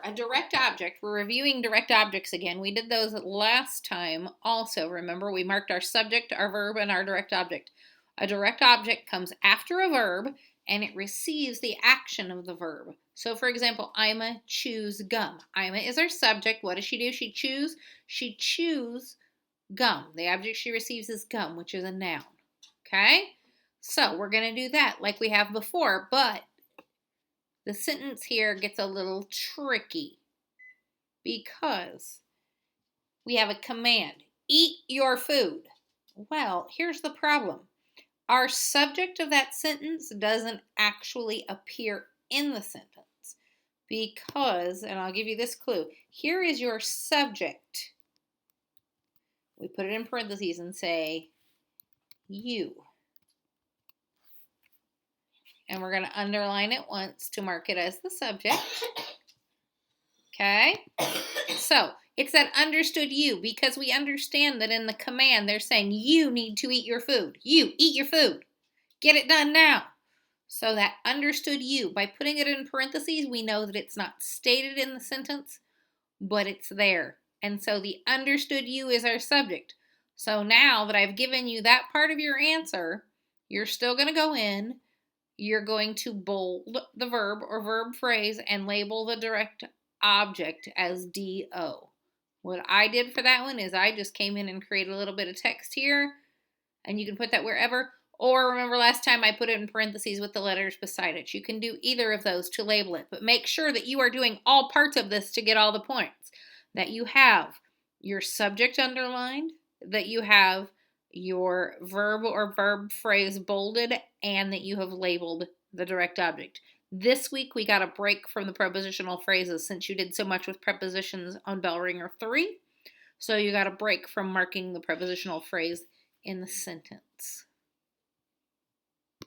a direct object, we're reviewing direct objects again. We did those last time also. Remember, we marked our subject, our verb, and our direct object. A direct object comes after a verb, and it receives the action of the verb. So, for example, Ima chews gum. Ima is our subject. What does she do? She chews. She chews gum. The object she receives is gum, which is a noun. Okay? So, we're going to do that like we have before, but the sentence here gets a little tricky because we have a command. Eat your food. Well, here's the problem. Our subject of that sentence doesn't actually appear in the sentence because, and I'll give you this clue, here is your subject. We put it in parentheses and say, you. And we're going to underline it once to mark it as the subject. Okay? So, it's that understood you because we understand that in the command they're saying you need to eat your food. You, eat your food. Get it done now. So that understood you, by putting it in parentheses, we know that it's not stated in the sentence, but it's there. And so the understood you is our subject. So now that I've given you that part of your answer, you're still going to go in. You're going to bold the verb or verb phrase and label the direct object as DO. What I did for that one is I just came in and created a little bit of text here, and you can put that wherever. Or remember last time I put it in parentheses with the letters beside it. You can do either of those to label it, but make sure that you are doing all parts of this to get all the points. That you have your subject underlined, that you have your verb or verb phrase bolded, and that you have labeled the direct object. This week we got a break from the prepositional phrases since you did so much with prepositions on Bellringer 3. So you got a break from marking the prepositional phrase in the sentence.